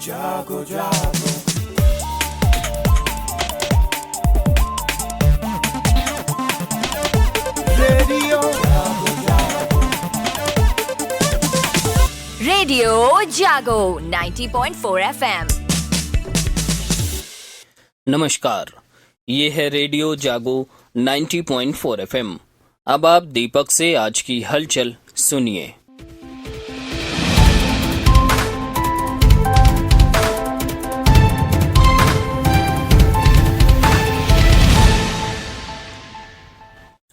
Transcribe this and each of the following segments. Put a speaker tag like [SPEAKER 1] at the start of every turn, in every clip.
[SPEAKER 1] जागो जागो रेडियो जागो जागो
[SPEAKER 2] रेडियो जागो 90.4 FM।
[SPEAKER 3] नमस्कार, ये है रेडियो जागो 90.4 FM। अब आप दीपक से आज की हलचल सुनिए।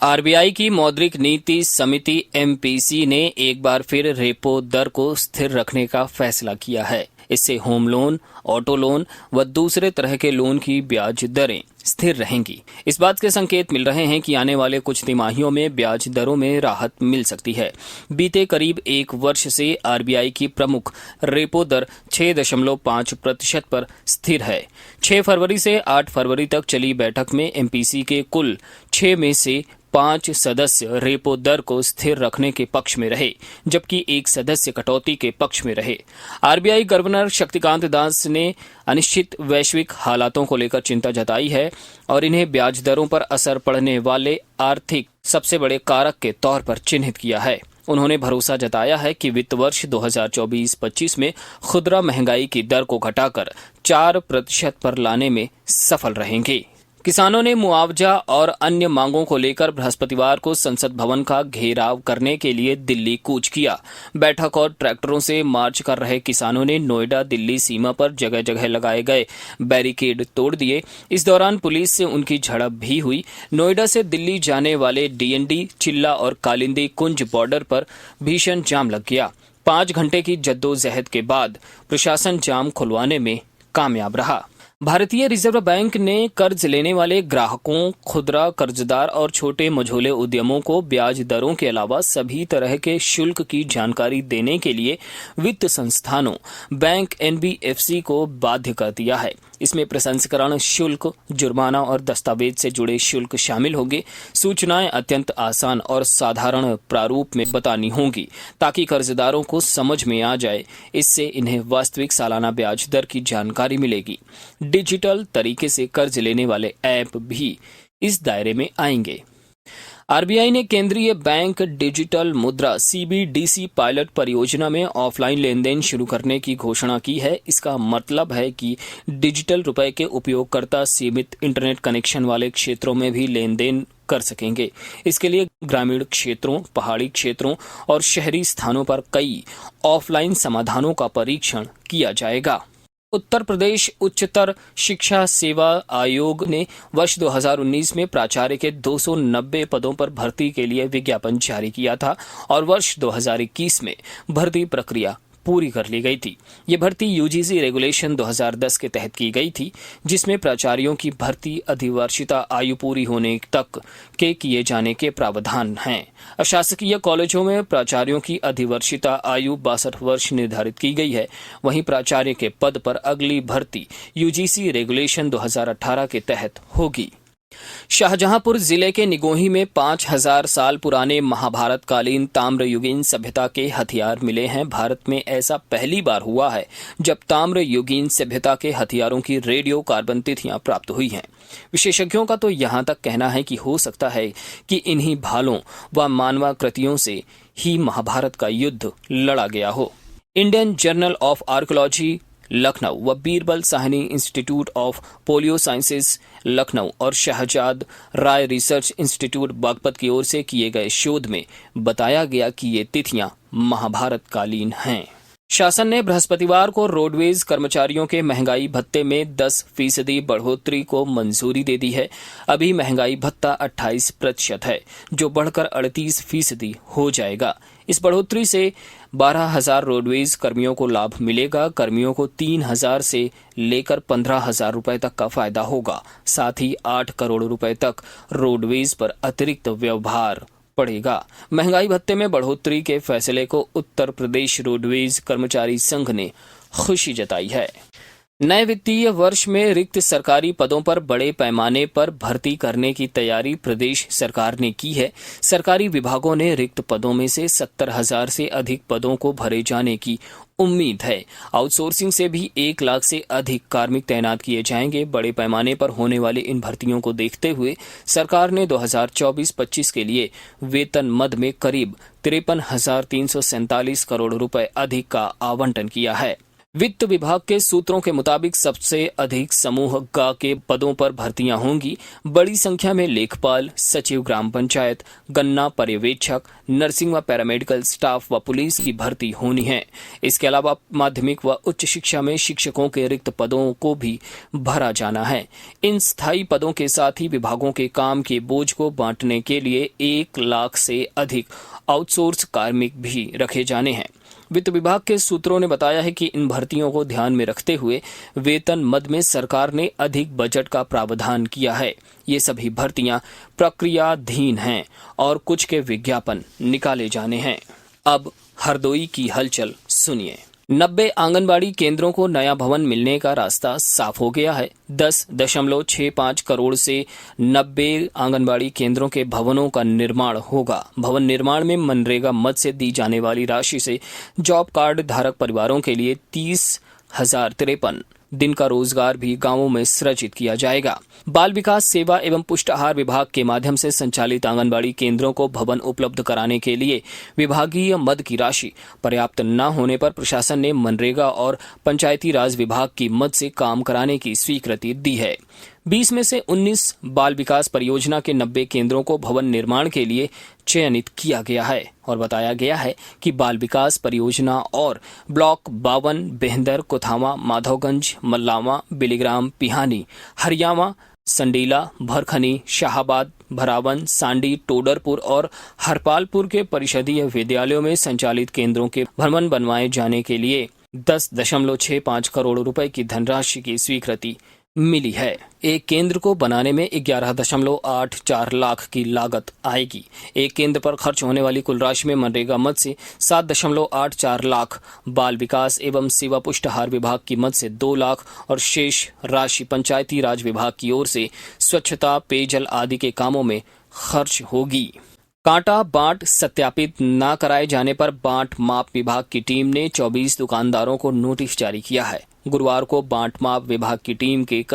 [SPEAKER 3] आरबीआई की मौद्रिक नीति समिति एमपीसी ने एक बार फिर रेपो दर को स्थिर रखने का फैसला किया है। इससे होम लोन, ऑटो लोन व दूसरे तरह के लोन की ब्याज दरें स्थिर रहेंगी। इस बात के संकेत मिल रहे हैं कि आने वाले कुछ तिमाहियों में ब्याज दरों में राहत मिल सकती है। बीते करीब एक वर्ष से आरबीआई की प्रमुख रेपो दर 6.5% पर स्थिर है। 6 फरवरी से 8 फरवरी तक चली बैठक में एमपीसी के कुल 6 में से 5 सदस्य रेपो दर को स्थिर रखने के पक्ष में रहे, जबकि एक सदस्य कटौती के पक्ष में रहे। आरबीआई गवर्नर शक्तिकांत दास ने अनिश्चित वैश्विक हालातों को लेकर चिंता जताई है और इन्हें ब्याज दरों पर असर पड़ने वाले आर्थिक सबसे बड़े कारक के तौर पर चिन्हित किया है। उन्होंने भरोसा जताया है कि वित्त वर्ष 2024-25 में खुदरा महंगाई की दर को घटाकर 4% पर लाने में सफल रहेंगे। किसानों ने मुआवजा और अन्य मांगों को लेकर बृहस्पतिवार को संसद भवन का घेराव करने के लिए दिल्ली कूच किया। बैठक और ट्रैक्टरों से मार्च कर रहे किसानों ने नोएडा दिल्ली सीमा पर जगह जगह लगाए गए बैरिकेड तोड़ दिए। इस दौरान पुलिस से उनकी झड़प भी हुई। नोएडा से दिल्ली जाने वाले डीएनडी, चिल्ला और कालिंदी कुंज बॉर्डर पर भीषण जाम लग गया। 5 घंटे की जद्दोजहद के बाद प्रशासन जाम खुलवाने में कामयाब रहा। भारतीय रिजर्व बैंक ने कर्ज लेने वाले ग्राहकों, खुदरा कर्जदार और छोटे मझोले उद्यमों को ब्याज दरों के अलावा सभी तरह के शुल्क की जानकारी देने के लिए वित्त संस्थानों बैंक एनबीएफसी को बाध्य कर दिया है। इसमें प्रसंस्करण शुल्क, जुर्माना और दस्तावेज से जुड़े शुल्क शामिल होंगे। सूचनाएं अत्यंत आसान और साधारण प्रारूप में बतानी होंगी ताकि कर्जदारों को समझ में आ जाए। इससे इन्हें वास्तविक सालाना ब्याज दर की जानकारी मिलेगी। डिजिटल तरीके से कर्ज लेने वाले ऐप भी इस दायरे में आएंगे। आरबीआई ने केंद्रीय बैंक डिजिटल मुद्रा सीबीडीसी पायलट परियोजना में ऑफलाइन लेनदेन शुरू करने की घोषणा की है। इसका मतलब है कि डिजिटल रुपए के उपयोगकर्ता सीमित इंटरनेट कनेक्शन वाले क्षेत्रों में भी लेनदेन कर सकेंगे। इसके लिए ग्रामीण क्षेत्रों, पहाड़ी क्षेत्रों और शहरी स्थानों पर कई ऑफलाइन समाधानों का परीक्षण किया जाएगा। उत्तर प्रदेश उच्चतर शिक्षा सेवा आयोग ने वर्ष 2019 में प्राचार्य के 290 पदों पर भर्ती के लिए विज्ञापन जारी किया था और वर्ष 2021 में भर्ती प्रक्रिया पूरी कर ली गई थी। ये भर्ती यूजीसी रेगुलेशन 2010 के तहत की गई थी, जिसमें प्राचार्यों की भर्ती अधिवर्षिता आयु पूरी होने तक के किए जाने के प्रावधान हैं। अशासकीय कॉलेजों में प्राचार्यों की अधिवर्षिता आयु 62 वर्ष निर्धारित की गई है। वहीं प्राचार्य के पद पर अगली भर्ती यूजीसी रेगुलेशन 2018 के तहत होगी। शाहजहांपुर जिले के निगोही में 5000 साल पुराने महाभारत कालीन ताम्रयुगीन सभ्यता के हथियार मिले हैं। भारत में ऐसा पहली बार हुआ है जब ताम्रयुगीन सभ्यता के हथियारों की रेडियो कार्बन तिथियां प्राप्त हुई हैं। विशेषज्ञों का तो यहां तक कहना है कि हो सकता है कि इन्हीं भालों व मानवाकृतियों से ही महाभारत का युद्ध लड़ा गया हो। Indian journal of archaeology Lucknow व Birbal Sahni institute of palaeo sciences Lucknow और शहजाद राय रिसर्च इंस्टीट्यूट बागपत की ओर से किए गए शोध में बताया गया कि ये तिथियां महाभारत कालीन हैं। शासन ने बृहस्पतिवार को रोडवेज कर्मचारियों के महंगाई भत्ते में 10% बढ़ोतरी को मंजूरी दे दी है। अभी महंगाई भत्ता 28% है, जो बढ़कर 38% हो जाएगा। इस बढ़ोतरी से 12,000 रोडवेज कर्मियों को लाभ मिलेगा। कर्मियों को 3,000 से लेकर 15,000 रुपए तक का फायदा होगा। साथ ही 8 करोड़ रुपए तक रोडवेज पर अतिरिक्त व्यवहार पड़ेगा। महंगाई भत्ते में बढ़ोतरी के फैसले को उत्तर प्रदेश रोडवेज कर्मचारी संघ ने खुशी जताई है। नए वित्तीय वर्ष में रिक्त सरकारी पदों पर बड़े पैमाने पर भर्ती करने की तैयारी प्रदेश सरकार ने की है। सरकारी विभागों ने रिक्त पदों में से 70,000 से अधिक पदों को भरे जाने की उम्मीद है। आउटसोर्सिंग से भी 1 लाख से अधिक कार्मिक तैनात किए जाएंगे। बड़े पैमाने पर होने वाली इन भर्तियों को देखते हुए सरकार ने 2024-25 के लिए वेतन मद में करीब 53,347 करोड़ रुपए अधिक का आवंटन किया है। वित्त विभाग के सूत्रों के मुताबिक सबसे अधिक समूह ग के पदों पर भर्तियां होंगी। बड़ी संख्या में लेखपाल, सचिव ग्राम पंचायत, गन्ना पर्यवेक्षक, नर्सिंग व पैरामेडिकल स्टाफ व पुलिस की भर्ती होनी है। इसके अलावा माध्यमिक व उच्च शिक्षा में शिक्षकों के रिक्त पदों को भी भरा जाना है। इन स्थायी पदों के साथ ही विभागों के काम के बोझ को बांटने के लिए 1 लाख से अधिक आउटसोर्स कार्मिक भी रखे जाने हैं। वित्त विभाग के सूत्रों ने बताया है कि इन भर्तियों को ध्यान में रखते हुए वेतन मद में सरकार ने अधिक बजट का प्रावधान किया है। ये सभी भर्तियां प्रक्रियाधीन हैं और कुछ के विज्ञापन निकाले जाने हैं। अब हरदोई की हलचल सुनिए। 90 आंगनबाड़ी केंद्रों को नया भवन मिलने का रास्ता साफ हो गया है। 10.65 करोड़ से 90 आंगनबाड़ी केंद्रों के भवनों का निर्माण होगा। भवन निर्माण में मनरेगा मद से दी जाने वाली राशि से जॉब कार्ड धारक परिवारों के लिए 30,053 दिन का रोजगार भी गांवों में सृजित किया जाएगा। बाल विकास सेवा एवं पुष्टाहार विभाग के माध्यम से संचालित आंगनबाड़ी केंद्रों को भवन उपलब्ध कराने के लिए विभागीय मद की राशि पर्याप्त न होने पर प्रशासन ने मनरेगा और पंचायती राज विभाग की मद से काम कराने की स्वीकृति दी है। 20 में से 19 बाल विकास परियोजना के 90 केंद्रों को भवन निर्माण के लिए चयनित किया गया है और बताया गया है कि बाल विकास परियोजना और ब्लॉक 52 बेहंदर, कुथावा, माधवगंज, मल्लावा, बिलीग्राम, पिहानी, हरियावा, संडीला, भरखनी, शाहाबाद, भरावन, सांडी, टोडरपुर और हरपालपुर के परिषदीय विद्यालयों में संचालित केंद्रों के भवन बनवाए जाने के लिए 10.65 करोड़ रुपए की धनराशि की स्वीकृति मिली है। एक केंद्र को बनाने में 11.84 लाख की लागत आएगी। एक केंद्र पर खर्च होने वाली कुल राशि में मनरेगा मद से 7.84 लाख, बाल विकास एवं सेवा पुष्टाहार विभाग की मद से 2 लाख और शेष राशि पंचायती राज विभाग की ओर से स्वच्छता, पेयजल आदि के कामों में खर्च होगी। कांटा बांट सत्यापित न कराए जाने पर बांट माप विभाग की टीम ने 24 दुकानदारों को नोटिस जारी किया है। गुरुवार को बांट माप विभाग की टीम के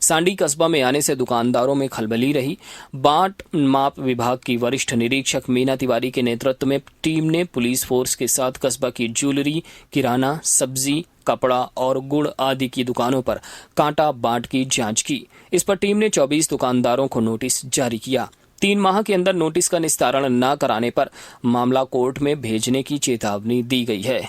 [SPEAKER 3] सांडी कस्बा में आने से दुकानदारों में खलबली रही। बांट माप विभाग की वरिष्ठ निरीक्षक मीना तिवारी के नेतृत्व में टीम ने पुलिस फोर्स के साथ कस्बा की ज्वेलरी, किराना, सब्जी, कपड़ा और गुड़ आदि की दुकानों पर कांटा बांट की जांच की। इस पर टीम ने 24 दुकानदारों को नोटिस जारी किया। 3 माह के अंदर नोटिस का निस्तारण न कराने पर मामला कोर्ट में भेजने की चेतावनी दी गई है।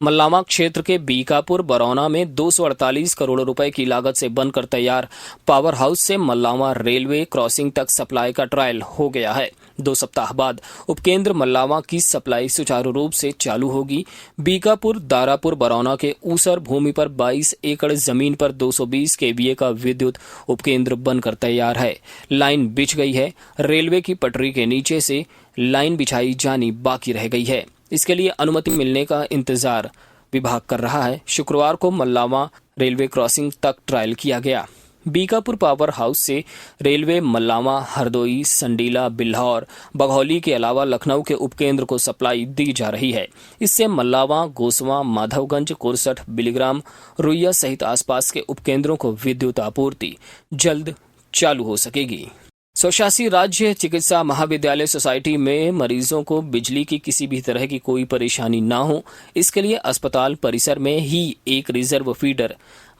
[SPEAKER 3] मल्लावा क्षेत्र के बीकापुर बरौना में 248 करोड़ रुपए की लागत से बनकर तैयार पावर हाउस से मल्लावा रेलवे क्रॉसिंग तक सप्लाई का ट्रायल हो गया है। 2 सप्ताह बाद उपकेंद्र मल्लावा की सप्लाई सुचारू रूप से चालू होगी। बीकापुर दारापुर बरौना के ऊसर भूमि पर 22 एकड़ जमीन पर 220 केवीए का विद्युत उपकेंद्र बनकर तैयार है। लाइन बिछ गई है। रेलवे की पटरी के नीचे से लाइन बिछाई जानी बाकी रह गई है। इसके लिए अनुमति मिलने का इंतजार विभाग कर रहा है। शुक्रवार को मल्लावा रेलवे क्रॉसिंग तक ट्रायल किया गया। बीकापुर पावर हाउस से रेलवे मल्लावा, हरदोई, संडीला, बिल्हौर, बघौली के अलावा लखनऊ के उपकेंद्र को सप्लाई दी जा रही है। इससे मल्लावा, गोसवा, माधवगंज, कुरसठ, बिलीग्राम, रुइया सहित आसपास के उपकेंद्रों को विद्युत आपूर्ति जल्द चालू हो सकेगी। स्वशासी राज्य चिकित्सा महाविद्यालय सोसाइटी में मरीजों को बिजली की किसी भी तरह की कोई परेशानी न हो, इसके लिए अस्पताल परिसर में ही एक रिजर्व फीडर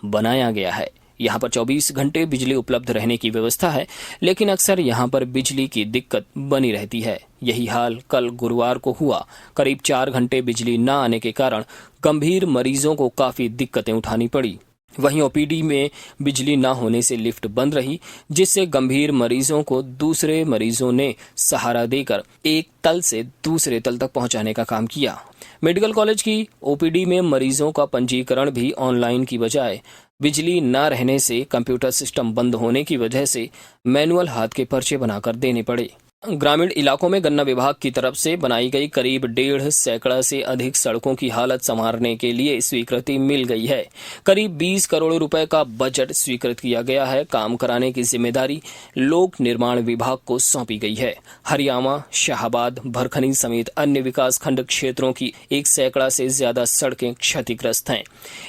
[SPEAKER 3] बनाया गया है। यहाँ पर 24 घंटे बिजली उपलब्ध रहने की व्यवस्था है, लेकिन अक्सर यहाँ पर बिजली की दिक्कत बनी रहती है। यही हाल कल गुरुवार को हुआ। करीब 4 घंटे बिजली न आने के कारण गंभीर मरीजों को काफी दिक्कतें उठानी पड़ी। वहीं ओपीडी में बिजली न होने से लिफ्ट बंद रही, जिससे गंभीर मरीजों को दूसरे मरीजों ने सहारा देकर एक तल से दूसरे तल तक पहुंचाने का काम किया। मेडिकल कॉलेज की ओपीडी में मरीजों का पंजीकरण भी ऑनलाइन की बजाय बिजली न रहने से कंप्यूटर सिस्टम बंद होने की वजह से मैनुअल हाथ के पर्चे बनाकर देने पड़े। ग्रामीण इलाकों में गन्ना विभाग की तरफ से बनाई गई करीब 1.5 सैकड़ा से अधिक सड़कों की हालत संवारने के लिए स्वीकृति मिल गई है। करीब 20 करोड़ रुपए का बजट स्वीकृत किया गया है। काम कराने की जिम्मेदारी लोक निर्माण विभाग को सौंपी गई है। हरियाणा, शाहबाद, भरखनी समेत अन्य विकासखंड क्षेत्रों की 1 सैकड़ा से ज्यादा सड़कें क्षतिग्रस्त हैं।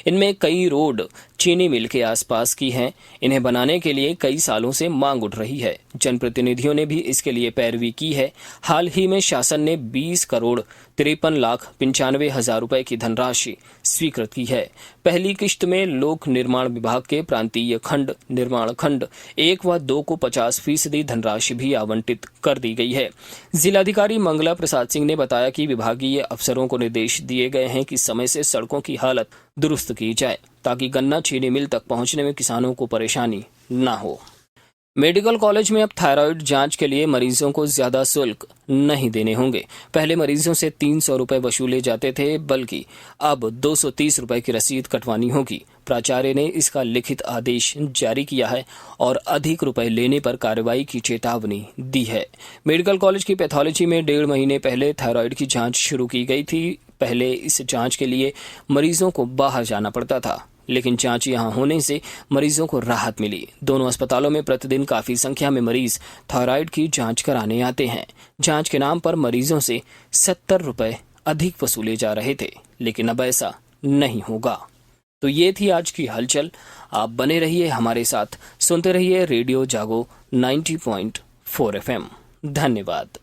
[SPEAKER 3] इनमें कई रोड चीनी मिल के आसपास की हैं। इन्हें बनाने के लिए कई सालों से मांग उठ रही है। जनप्रतिनिधियों ने भी इसके लिए पैरवी की है। हाल ही में शासन ने 20 करोड़ 53,95,000 रुपए की धनराशि स्वीकृत की है। पहली किश्त में लोक निर्माण विभाग के प्रांतीय खंड, निर्माण खंड 1 व 2 को 50% धनराशि भी आवंटित कर दी गई है। जिलाधिकारी मंगला प्रसाद सिंह ने बताया कि विभागीय अफसरों को निर्देश दिए गए हैं कि समय से सड़कों की हालत दुरुस्त की जाए ताकि गन्ना चीनी मिल तक पहुंचने में किसानों को परेशानी न हो। मेडिकल कॉलेज में अब थायराइड जांच के लिए मरीजों को ज्यादा शुल्क नहीं देने होंगे। पहले मरीजों से 300 रुपए वसूले जाते थे, बल्कि अब 230 रुपए की रसीद कटवानी होगी। प्राचार्य ने इसका लिखित आदेश जारी किया है और अधिक रुपए लेने पर कार्रवाई की चेतावनी दी है। मेडिकल कॉलेज की पैथोलॉजी में 1.5 महीने पहले थायराइड की जांच शुरू की गई थी। पहले इस जांच के लिए मरीजों को बाहर जाना पड़ता था, लेकिन जांच यहां होने से मरीजों को राहत मिली। दोनों अस्पतालों में प्रतिदिन काफी संख्या में मरीज थायराइड की जांच कराने आते हैं। जांच के नाम पर मरीजों से 70 रुपए अधिक वसूले जा रहे थे, लेकिन अब ऐसा नहीं होगा। तो ये थी आज की हलचल। आप बने रहिए हमारे साथ, सुनते रहिए रेडियो जागो 90.4 FM। धन्यवाद।